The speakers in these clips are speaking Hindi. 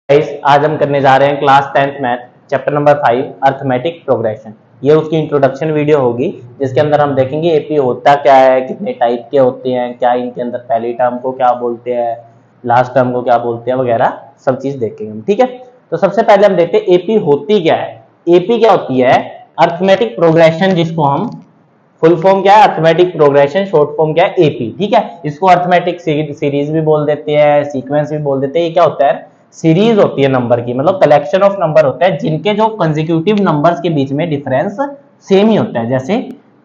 गाइस आज हम करने जा रहे हैं class 10th math chapter number 5 arithmetic progression. ये उसकी इंट्रोडक्शन वीडियो होगी जिसके अंदर हम देखेंगे एपी होता क्या है, कितने टाइप के होते हैं, क्या इनके अंदर पहली टर्म को क्या बोलते हैं, लास्ट टर्म को क्या बोलते हैं वगैरह सब चीज देखेंगे हम। ठीक है, तो सबसे पहले हम देखते हैं एपी होती क्या है। एपी क्या होती है? अर्थमेटिक प्रोग्रेशन, जिसको हम फुल फॉर्म क्या है, अर्थमेटिक प्रोग्रेशन, शॉर्ट फॉर्म क्या है एपी। ठीक है, इसको अर्थमेटिक सीरीज भी बोल देते हैं, सीक्वेंस भी बोल देते हैं। ये क्या होता है? सीरीज होती है नंबर की, मतलब कलेक्शन ऑफ नंबर होता है जिनके जो कंसेक्यूटिव नंबर्स के बीच में डिफरेंस सेम ही होता है। जैसे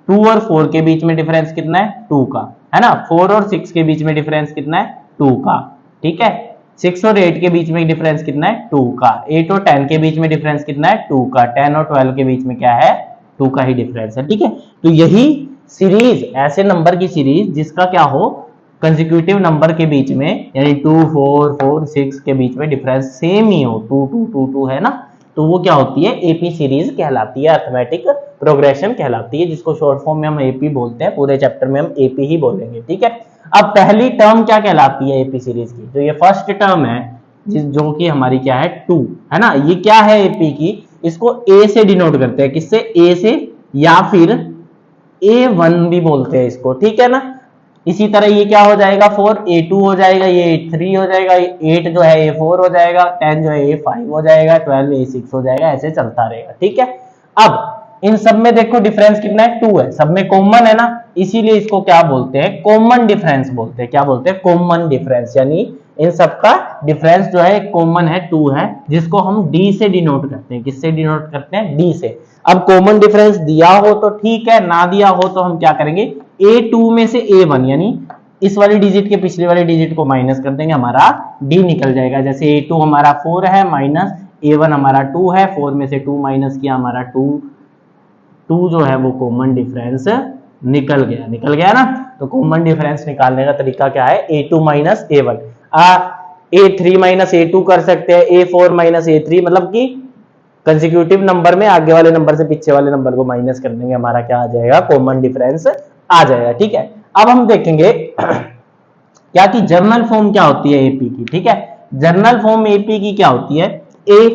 2 और 4 के बीच में डिफरेंस कितना है? 2 का, है ना। 4 और 6 के बीच में डिफरेंस कितना है? 2 का। ठीक है, 6 और 8 के बीच में डिफरेंस कितना है? 2 का। 8 और 10 के बीच में डिफरेंस कितना है? 2 का। 10 और 12 के बीच में क्या है? 2 का ही डिफरेंस है। ठीक है, तो यही सीरीज, ऐसे नंबर की सीरीज जिसका क्या हो, कंसेक्यूटिव नंबर के बीच में, यानी 2 4 4 6 के बीच में डिफरेंस सेम ही हो, 2 2 2 2, है ना, तो वो क्या होती है? एपी सीरीज कहलाती है, अर्थमेटिक प्रोग्रेशन कहलाती है, जिसको शॉर्ट फॉर्म में हम एपी बोलते हैं। पूरे चैप्टर में हम एपी ही बोलेंगे। ठीक है, अब पहली टर्म क्या कहलाती है एपी सीरीज की? जो ये फर्स्ट टर्म है, जो कि हमारी क्या है? 2, है ना। ये क्या है एपी की? इसको ए से डिनोट करते हैं। किससे? ए से, या फिर A1 भी बोलते हैं इसको। ठीक है ना। इसी तरह ये क्या हो जाएगा? 4 A2 हो जाएगा, ये A3 हो जाएगा, 8 जो है A4 हो जाएगा, 10 जो है A5 हो जाएगा, 12 A6 हो जाएगा, ऐसे चलता रहेगा। ठीक है, अब इन सब में देखो डिफरेंस कितना है? 2 है, सब में कॉमन है ना, इसीलिए इसको क्या बोलते हैं? कॉमन डिफरेंस बोलते हैं। क्या बोलते हैं? कॉमन डिफरेंस, यानी इन सबका डिफरेंस जो है कॉमन है, 2 है, जिसको हम डी से डिनोट करते हैं। किससे डिनोट करते हैं? डी से। अब कॉमन डिफरेंस दिया हो तो ठीक है, ना दिया हो तो हम क्या करेंगे? A2 में से A1, यानी इस वाली डिजिट के पिछले वाले डिजिट को माइनस कर देंगे, हमारा D निकल जाएगा। जैसे A2 हमारा 4 है, माइनस A1 हमारा 2 है, 4 में से 2 माइनस किया, हमारा 2 जो है वो कॉमन डिफरेंस निकल गया ना। तो कॉमन डिफरेंस निकालने का तरीका क्या है? A2 minus A1, A3 minus A2 कर सकते हैं, A4 माइनस A3, मतलब कि कंसेक्यूटिव नंबर में आगे वाले नंबर से पीछे वाले नंबर को माइनस कर देंगे, हमारा क्या आ जाएगा? कॉमन डिफरेंस आ जाएगा। ठीक है, अब हम देखेंगे क्या कि जर्नल फॉर्म क्या होती है एपी की। ठीक है, जर्नल फॉर्म एपी की क्या होती है? ए,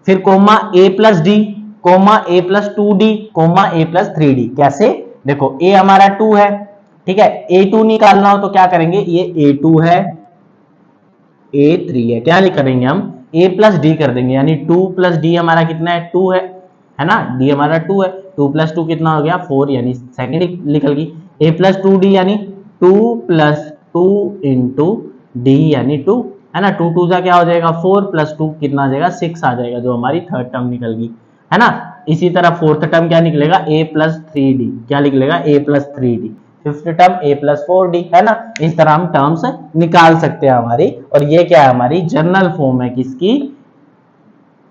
फिर कोमा ए प्लस डी, कोमा ए प्लस 2D, कोमा ए प्लस 3D। कैसे? देखो ए हमारा 2 है, ठीक है, A2 निकालना हो तो क्या करेंगे? ये A2 है, A3 है, क्या करेंगे हम? A प्लस डी कर देंगे, यानी 2 प्लस डी हमारा कितना है? 2 है ना। डी हमारा 2 है, 2 प्लस 2 कितना हो गया? 4, यानी सेकेंड निकल गई। A प्लस 2D, यानी 2 प्लस 2 इंटू डी, यानी 2, है ना। 2 2 का क्या हो जाएगा? 4 प्लस 2 कितना आ जाएगा? 6 आ जाएगा, जो हमारी थर्ड टर्म निकल गई, है ना। इसी तरह फोर्थ टर्म क्या निकलेगा? A प्लस 3D, क्या निकलेगा? A plus 3D। Fifth term A plus 4D, है ना। इस तरह हम टर्म्स निकाल सकते हैं हमारी, और ये क्या है? हमारी जर्नल फॉर्म है किसकी?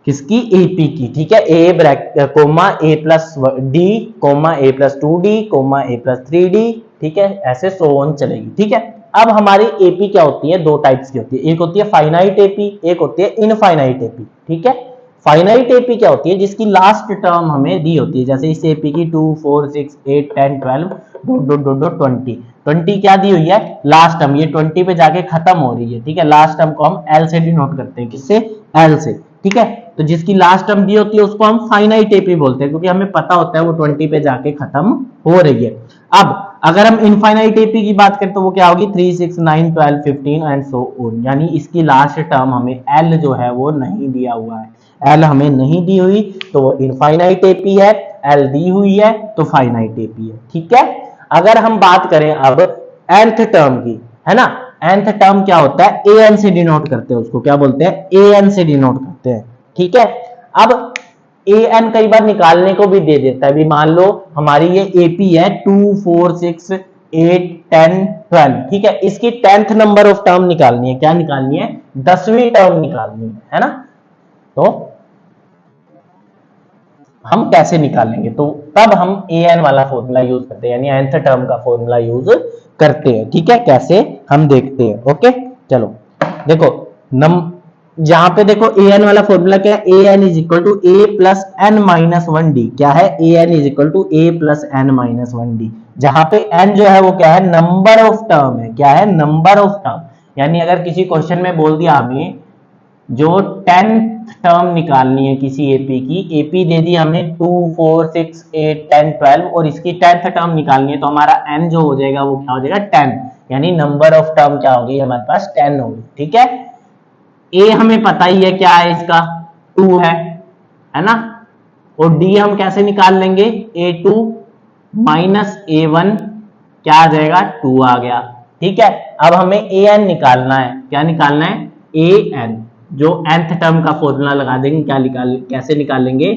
किसकी? एपी की। ठीक है, A bracket coma A plus D, coma A plus 2D, coma A plus 3D। ठीक है, ऐसे सो ऑन चलेगी। ठीक है, अब हमारी एपी क्या होती है? दो टाइप्स की होती है, एक होती है फाइनाइट एपी, एक होती है इनफाइनाइट एपी। ठीक है, फाइनाइट एपी क्या होती है? जिसकी लास्ट टर्म हमें दी होती है, जैसे इस एपी की 2 4 6 8 10 12 20 क्या दी हुई है? Last term. ये 20 पे जाके खत्म हो रही है। ठीक है, लास्ट टर्म को हम एल से डिनोट करते हैं। किससे? एल से। ठीक है, तो जिसकी लास्ट टर्म दी होती है उसको हम फाइनाइट एपी बोलते हैं, क्योंकि हमें पता होता है वो 20 पे जाके खत्म हो रही है। अब अगर हम इनफाइनाइट एपी की बात करें तो वो क्या होगी? 3 6 9 12 15 एंड सो ऑन, यानी इसकी लास्ट टर्म हमें एल जो है वो नहीं दिया हुआ है। एल हमें नहीं दी हुई तो वो इनफाइनाइट एपी है, एल दी हुई है तो फाइनाइट एपी है। ठीक है, अगर हम बात करें अब nth टर्म की, है ना, nth टर्म क्या होता है? an से डिनोट करते हैं, उसको क्या बोलते हैं? an से डिनोट करते हैं। ठीक है, अब an कई बार निकालने को भी दे देता है। भी मान लो हमारी ये एपी है 2 4 6 8 10 12, ठीक है, इसकी 10th नंबर ऑफ टर्म निकालनी है। क्या निकालनी है? 10वीं टर्म निकालनी है ना। तो हम कैसे निकालेंगे? तो तब हम an वाला फॉर्मूला यूज करते हैं, यानी nth टर्म का फॉर्मूला यूज करते हैं। ठीक है, कैसे हम देखते हैं। ओके, चलो देखो जहां पे देखो an वाला फॉर्मूला क्या है? an is equal to a plus n minus 1d। क्या है? an is equal to a plus n minus 1d, जहां पे n जो है वो क्या है? नंबर ऑफ टर्म है। क्या है? Number of term. यानी अगर किसी क्वेश्चन में बोल दिया हमें जो 10th टर्म निकालनी है किसी एपी की, एपी दे दी हमें 2 4 6 8 10 12 और इसकी 10th टर्म निकालनी है, तो हमारा n जो हो जाएगा वो क्या हो जाएगा 10, यानी नंबर ऑफ टर्म क्या होगी हमारे पास 10 होगी। ठीक है, ए हमें पता ही है क्या है इसका 2 है ना, और डी हम कैसे निकाल लेंगे, A2 माइनस A1 क्या आ जाएगा 2 आ गया। ठीक है, अब हमें AN निकालना है, क्या निकालना है AN, जो nth टर्म का फॉर्मूला लगा देंगे, कैसे निकालेंगे,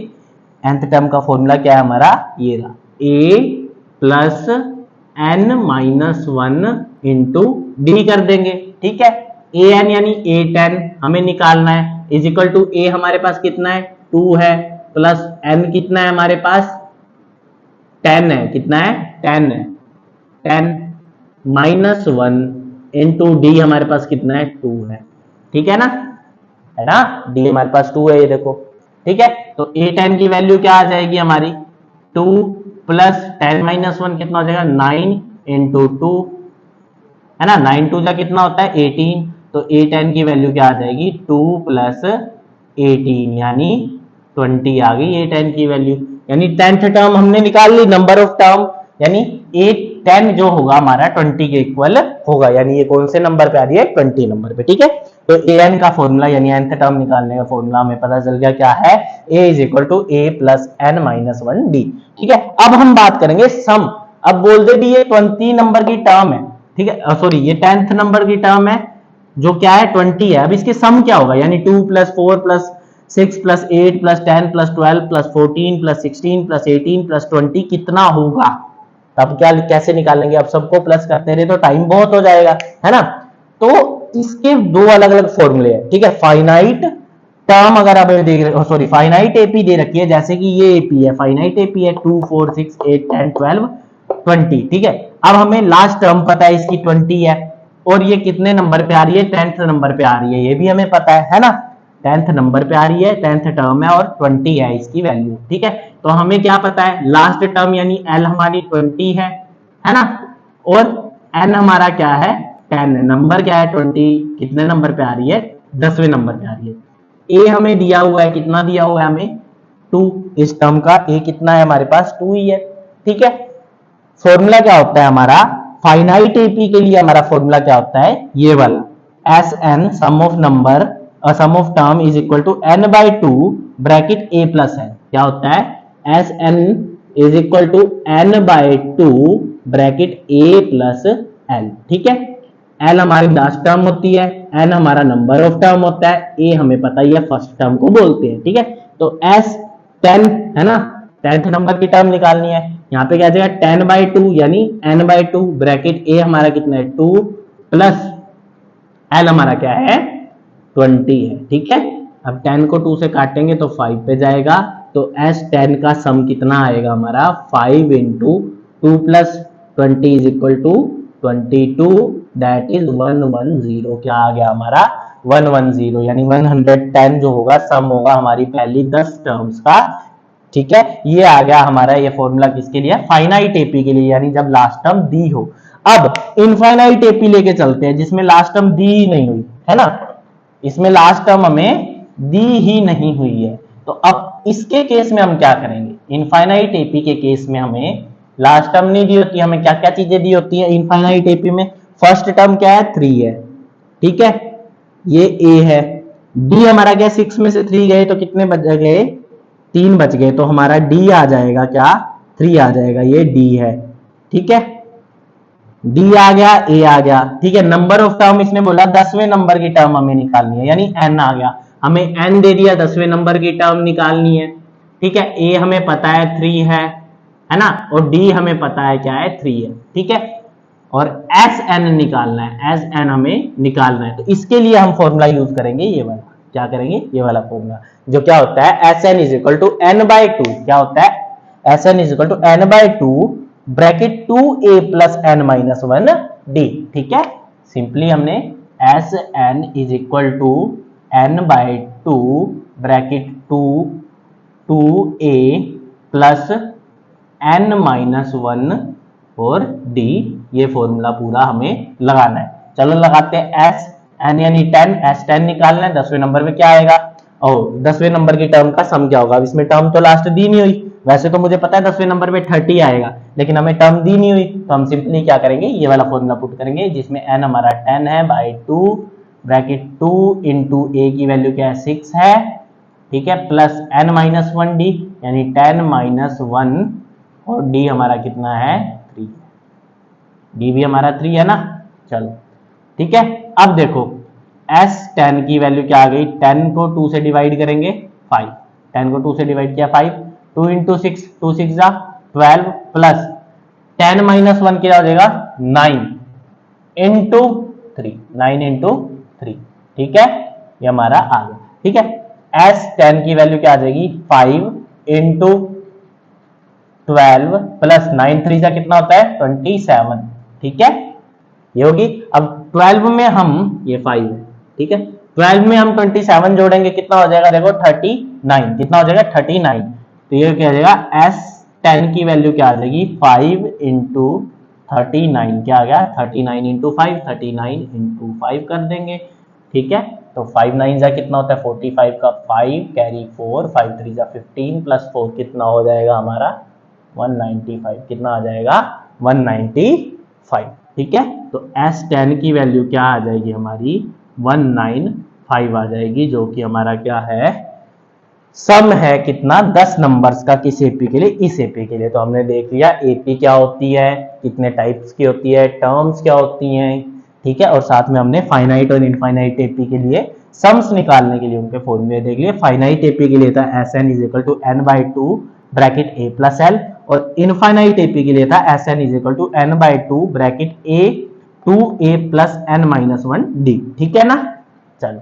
nth टर्म का फॉर्मूला क्या है हमारा, ये रहा A plus n minus 1 into D कर देंगे। ठीक है, AN यानी A10 हमें निकालना है, इज इक्वल टू A हमारे पास कितना है 2 है, प्लस n कितना है हमारे पास 10 है, कितना है 10 है, 10 माइनस 1 इंटू डी हमारे पास कितना है 2 है। ठीक है ना, डी हमारे पास 2 है, ये देखो। ठीक है, तो A10 की वैल्यू क्या आ जाएगी हमारी 2 प्लस 10 माइनस 1 कितना हो जाएगा 9 इंटू 2, है ना, 9 2 का कितना होता है 18, तो A10 की वैल्यू क्या आ जाएगी 2 प्लस 18 यानी 20 आ गई A10 की वैल्यू, यानी 10th टर्म हमने निकाल ली, नंबर ऑफ टर्म, यानी A10 जो होगा हमारा 20 के इक्वल होगा, यानी ये कौन से नंबर पे आ रही है 20 नंबर पे। ठीक है, तो AN का फॉर्मूला यानी nth टर्म निकालने का फॉर्मूला हमें पता चल गया क्या है, A is equal to A plus n minus 1 d. ठीक है, अब हम बात करेंगे सम, अब बोल दे डी ये 20 नंबर की टर्म है, ठीक है, सॉरी ये 10th नंबर की टर्म है जो क्या है 20 है, अब इसके सम क्या होगा, यानी 2 plus 4 plus 6 plus 8 plus 10 plus 12 plus 14 plus 16 plus 18 plus 20 कितना होगा, तब क्या कैसे निकालेंगे, अब सबको प्लस करते रहे तो टाइम बहुत हो जाएगा, है ना। तो इसके दो अलग अलग फॉर्मूले हैं। ठीक है, फाइनाइट टर्म अगर आप देख रहे हो, सॉरी फाइनाइट एपी दे रखी है, जैसे कि ये एपी है, फाइनाइट एपी है 2 4 6 8 10 12 20। ठीक है, अब हमें लास्ट टर्म पता है इसकी 20 है, और ये कितने नंबर पे आ रही है 10th नंबर पे आ रही है, ये भी हमें पता है ना, 10th नंबर पे आ रही है, 10th टर्म है और 20 है इसकी वैल्यू। ठीक है, तो हमें क्या पता है लास्ट टर्म यानी L हमारी 20 है ना, और N हमारा क्या है 10 है, नंबर क्या है 20, कितने नंबर पे आ रही है 10वें नंबर पे आ रही है। A हमें दिया हुआ है, कितना दिया हुआ है हमें 2, इस टर्म का A कितना है हमारे पास 2 ही है। ठीक है, फॉर्मूला क्या होता है हमारा फाइनाइट एपी के लिए, हमारा फॉर्मूला क्या होता है ये वाला s n sum of number sum of term is equal to n by 2 bracket a plus n, क्या होता है s n is equal to n by 2 bracket a plus l। ठीक है, l हमारी लास्ट टर्म होती है, n हमारा नंबर ऑफ टर्म होता है, a हमें पता ही है फर्स्ट टर्म को बोलते हैं। ठीक है, तो s 10 है ना, 10th नंबर की टर्म निकालनी है, यहाँ पे क्या जाएगा 10 बाई 2 यानी n बाई 2 ब्रैकेट a हमारा कितना है 2 प्लस l हमारा क्या है 20 है। ठीक है, अब 10 को 2 से काटेंगे तो 5 पे जाएगा, तो S10 का सम कितना आएगा हमारा 5 into 2 plus 20 is equal to 22, that is 110, क्या आ गया हमारा 110, यानी 110 जो होगा सम होगा हमारी पहली 10 टर्म्स का। ठीक है, ये आ गया हमारा ये फॉर्मूला किसके लिए फाइनाइट एपी के लिए, यानी जब लास्ट टर्म दी हो। अब इनफाइनाइट एपी लेके चलते हैं जिसमें लास्ट टर्म दी ही नहीं हुई है ना, इसमें लास्ट टर्म हमें दी ही नहीं हुई है, तो अब इसके केस में हम क्या करेंगे, इनफाइनाइट एपी के केस में हमें लास्ट टर्म नहीं दी होती, हमें क्या क्या चीजें दी होती है इनफाइनाइट एपी में, फर्स्ट टर्म क्या है 3 है, ठीक है, ये a है, d हमारा क्या 6 में से 3 गए तो कितने बच गए 3 बच गए, तो हमारा d आ जाएगा क्या 3 आ जाएगा, ये d है। ठीक है, d आ गया a आ गया। ठीक है, नंबर ऑफ टर्म इसने बोला 10वें नंबर की टर्म हमें निकालनी है, यानी n आ गया, हमें n दे दिया 10वें नंबर की टर्म निकालनी है। ठीक है, a हमें पता है 3 है ना, और d हमें पता है क्या है 3 है। ठीक है, और Sn निकालना है, Sn हमें निकालना है, तो इसके लिए हम फॉर्मूला यूज करेंगे ये वाला, क्या करेंगे ये वाला फॉर्मूला जो क्या होता है Sn is equal to n by 2, क्या होता है Sn is equal to n by 2 bracket 2a plus n minus 1 d। ठीक है, सिंपली हमने Sn is equal to n by 2 bracket 2a plus n minus 1 और d, ये फॉर्मूला पूरा हमें लगाना है। चलो लगाते हैं n यानी 10, S10 निकालना है, 10वें नंबर में क्या आएगा, और 10वें नंबर की टर्म का सम क्या होगा। अब इसमें टर्म तो लास्ट दी नहीं हुई, वैसे तो मुझे पता है 10वें नंबर पे 30 आएगा, लेकिन हमें टर्म दी नहीं हुई, तो हम सिंपली क्या करेंगे, ये वाला फॉर्मूला पुट करेंगे जिसमें n हमारा 10 है बाई 2 ब्रैकेट 2 इंटू a की वैल्यू क्या है 6 है, ठीक है, प्लस n माइनस 1 डी यानी 10 माइनस 1 और d हमारा कितना है 3, d भी हमारा 3 है ना। चलो ठीक है, अब देखो S10 की वैल्यू क्या आ गई, 10 को 2 से डिवाइड करेंगे 5, 10 को 2 से डिवाइड किया 5, 2 इंटू 6, 2 6 जा 12 प्लस 10 माइनस 1 क्या हो जाएगा 9 इंटू 3, 9 इंटू 3, ठीक है, ये हमारा आ गया। ठीक है, S10 की वैल्यू क्या आ जाएगी 5 इंटू 12 प्लस 9 3 जा कितना होता है 27, ठीक है, ये होगी। अब 12 में हम ये 5 है, ठीक है, 12 में हम 27 जोड़ेंगे कितना हो जाएगा, देखो 39, कितना हो जाएगा 39, तो ये क्या हो जाएगा S10 की वैल्यू क्या आ जाएगी 5 इंटू 39, क्या आ गया 39 इंटू 5, 39 इंटू 5 कर देंगे, ठीक है, तो 5 9 जा कितना होता है 45 का 5 कैरी 4, 5 3 जा 15 प्लस 4 कितना हो जाएगा हमारा 195, कितना आ जाएगा 195, ठीक है, तो S10 की वैल्यू क्या आ जाएगी हमारी 195 आ जाएगी, जो कि हमारा क्या है सम है कितना 10 नंबर्स का किस एपी के लिए, इस एपी के लिए। तो हमने देख लिया एपी क्या होती है, कितने टाइप्स की होती है, टर्म्स क्या होती हैं, ठीक है, और साथ में हमने फाइनाइट और इनफाइनाइट एपी के लिए सम्स निकालने के लिए उनके फॉर्मूले देख लिए। फाइनाइट एपी के लिए था Sn is equal to n by 2 bracket a plus l, और इनफाइनाइट एपी के लिए था Sn is equal to n by 2 bracket a 2a plus n minus 1 d, ठीक है ना। चलो